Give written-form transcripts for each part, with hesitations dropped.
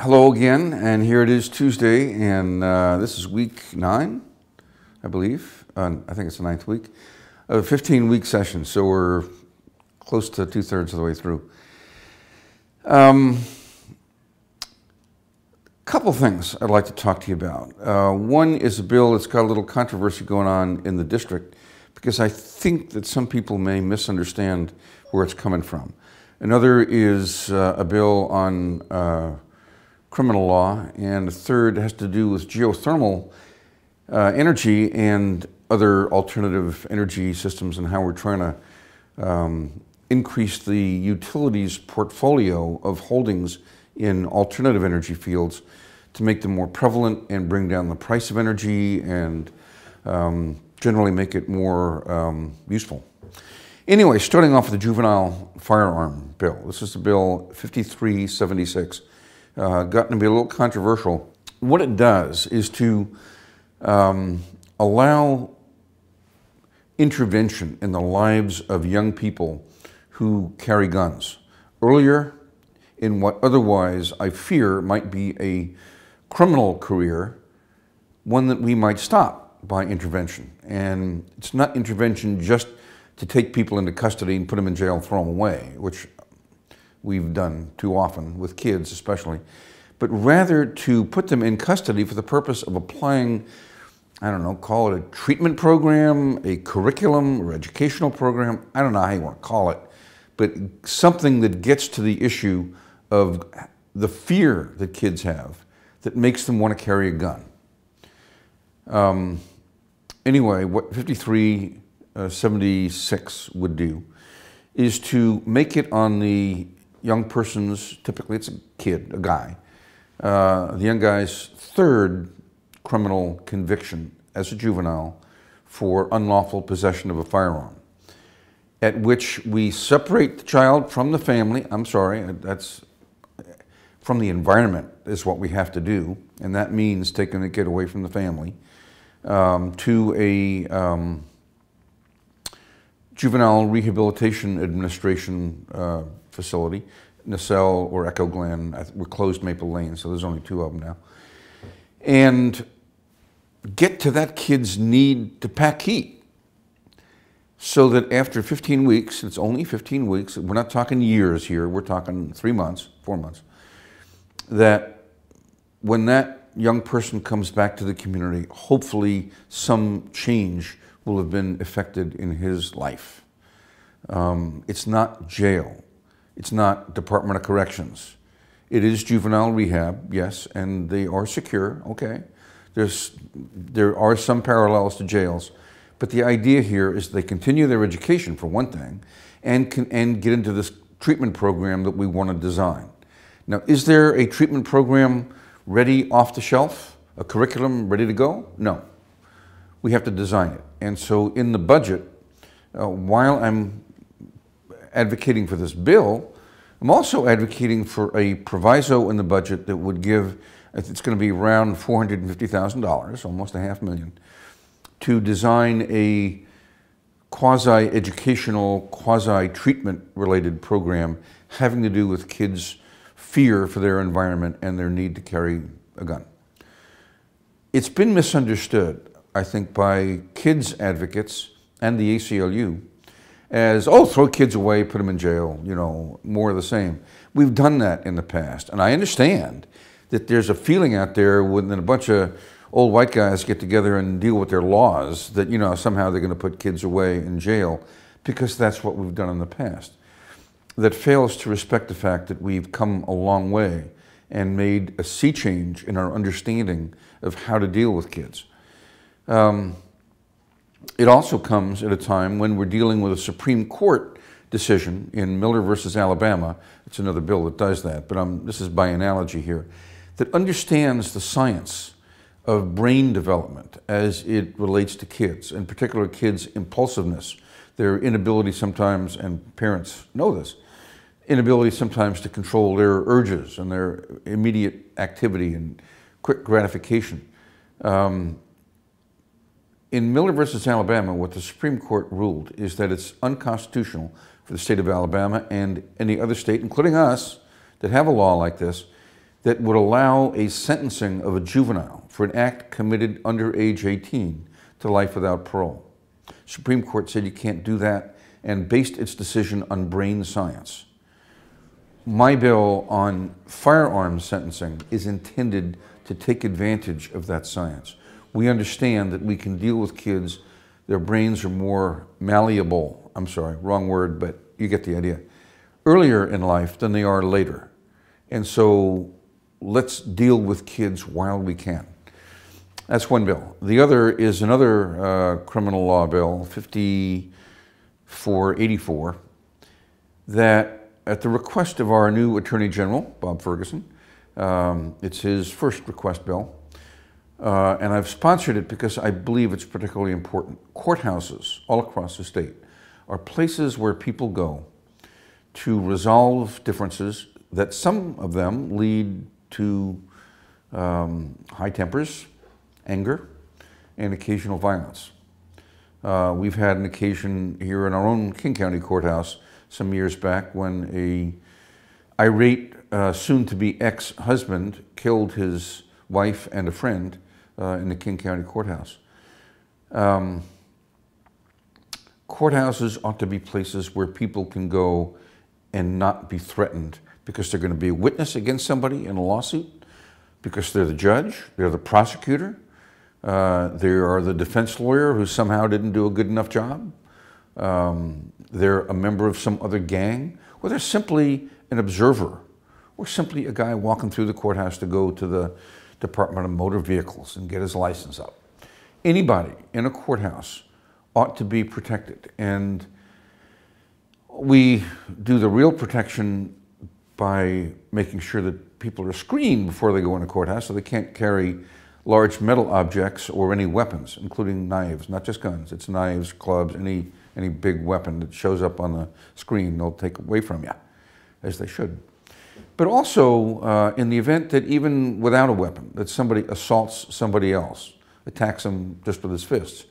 Hello again, and here it is Tuesday, and this is week 9, I believe. I think it's the 9th week of a 15-week session, so we're close to 2/3 of the way through. Couple things I'd like to talk to you about. One is a bill that's got a little controversy going on in the district because I think that some people may misunderstand where it's coming from. Another is a bill on criminal law, and the third has to do with geothermal energy and other alternative energy systems and how we're trying to increase the utilities portfolio of holdings in alternative energy fields to make them more prevalent and bring down the price of energy and generally make it more useful. Anyway, starting off with the juvenile firearm bill. This is the bill 5376. Gotten to be a little controversial. What it does is to allow intervention in the lives of young people who carry guns earlier in what otherwise I fear might be a criminal career, one that we might stop by intervention. And it's not intervention just to take people into custody and put them in jail and throw them away, which we've done too often with kids especially, but rather to put them in custody for the purpose of applying, I don't know, call it a treatment program, a curriculum or educational program, I don't know how you want to call it, but something that gets to the issue of the fear that kids have that makes them want to carry a gun. Anyway, what 5376 would do is to make it on the young person's, typically it's a kid, a guy, the young guy's third criminal conviction as a juvenile for unlawful possession of a firearm, at which we separate the child from the family. I'm sorry, that's from the environment is what we have to do, and that means taking the kid away from the family to a Juvenile Rehabilitation Administration facility, Nacelle or Echo Glen. We're closed Maple Lane, so there's only 2 of them now. And get to that kid's need to pack heat so that after 15 weeks, it's only 15 weeks, we're not talking years here, we're talking 3 months, 4 months, that when that young person comes back to the community, hopefully some change will have been effected in his life. It's not jail. It's not Department of Corrections. It is juvenile rehab, yes, and they are secure, okay. There are some parallels to jails, but the idea here is they continue their education for one thing and get into this treatment program that we want to design. Now, is there a treatment program ready off the shelf, a curriculum ready to go? No. We have to design it. And so in the budget, while I'm advocating for this bill, I'm also advocating for a proviso in the budget that would give, it's going to be around $450,000, almost $500,000, to design a quasi-educational, quasi-treatment related program having to do with kids' fear for their environment and their need to carry a gun. It's been misunderstood, I think, by kids advocates and the ACLU as, oh, throw kids away, put them in jail, you know, more of the same. We've done that in the past, and I understand that there's a feeling out there when a bunch of old white guys get together and deal with their laws that, you know, somehow they're going to put kids away in jail because that's what we've done in the past. That fails to respect the fact that we've come a long way and made a sea change in our understanding of how to deal with kids. It also comes at a time when we're dealing with a Supreme Court decision in Miller versus Alabama. It's another bill that does that, but this is by analogy here, that understands the science of brain development as it relates to kids, in particular kids' impulsiveness, their inability sometimes, and parents know this, inability sometimes to control their urges and their immediate activity and quick gratification. In Miller versus Alabama, what the Supreme Court ruled is that it's unconstitutional for the state of Alabama and any other state, including us, that have a law like this, that would allow a sentencing of a juvenile for an act committed under age 18 to life without parole. Supreme Court said you can't do that and based its decision on brain science. My bill on firearms sentencing is intended to take advantage of that science. We understand that we can deal with kids, their brains are more malleable, I'm sorry, wrong word, but you get the idea, earlier in life than they are later. And so let's deal with kids while we can. That's one bill. The other is another criminal law bill, 5484, that at the request of our new Attorney General, Bob Ferguson, it's his first request bill, and I've sponsored it because I believe it's particularly important. Courthouses all across the state are places where people go to resolve differences that some of them lead to high tempers, anger, and occasional violence. We've had an occasion here in our own King County Courthouse some years back when a irate, soon-to-be ex-husband killed his wife and a friend in the King County Courthouse. Courthouses ought to be places where people can go and not be threatened because they're going to be a witness against somebody in a lawsuit, because they're the judge, they're the prosecutor, they are the defense lawyer who somehow didn't do a good enough job, they're a member of some other gang, or they're simply an observer, or simply a guy walking through the courthouse to go to the Department of Motor Vehicles and get his license up. Anybody in a courthouse ought to be protected, and we do the real protection by making sure that people are screened before they go in a courthouse so they can't carry large metal objects or any weapons, including knives, not just guns. It's knives, clubs, any big weapon that shows up on the screen, they'll take away from you, as they should. But also, in the event that even without a weapon, that somebody assaults somebody else, attacks them just with his fists,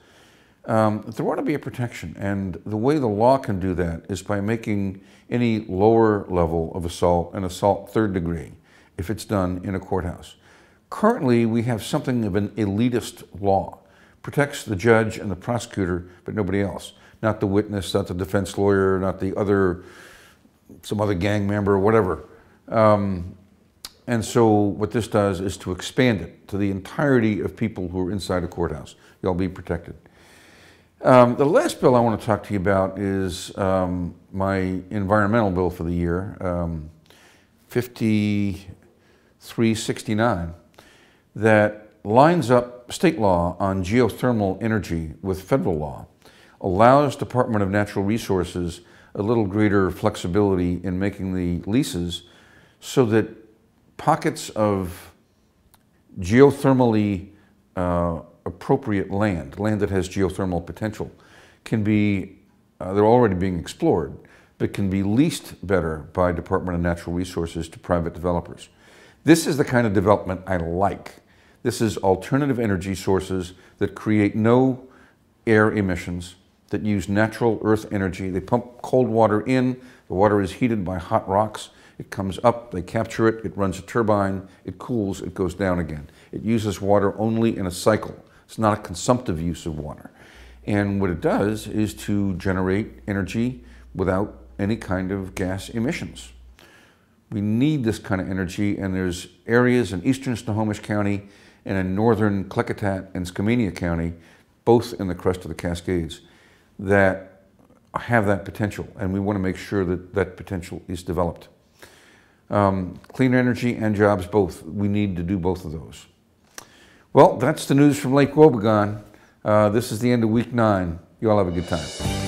there ought to be a protection. And the way the law can do that is by making any lower level of assault an assault third degree, if it's done in a courthouse. Currently, we have something of an elitist law. Protects the judge and the prosecutor, but nobody else. Not the witness, not the defense lawyer, not the other, some other gang member, or whatever. And so what this does is to expand it to the entirety of people who are inside a courthouse. You'll be protected. The last bill I want to talk to you about is my environmental bill for the year, 5369, that lines up state law on geothermal energy with federal law, allows Department of Natural Resources a little greater flexibility in making the leases so that pockets of geothermally appropriate land that has geothermal potential, can be, they're already being explored, but can be leased better by Department of Natural Resources to private developers. This is the kind of development I like. This is alternative energy sources that create no air emissions, that use natural earth energy. They pump cold water in, the water is heated by hot rocks, it comes up, they capture it, it runs a turbine, it cools, it goes down again. It uses water only in a cycle. It's not a consumptive use of water. And what it does is to generate energy without any kind of gas emissions. We need this kind of energy, and there's areas in eastern Snohomish County and in northern Klickitat and Skamania County, both in the crest of the Cascades, that have that potential, and we want to make sure that that potential is developed. Cleaner energy and jobs both. We need to do both of those. Well, that's the news from Lake Wobegon. This is the end of week 9. You all have a good time.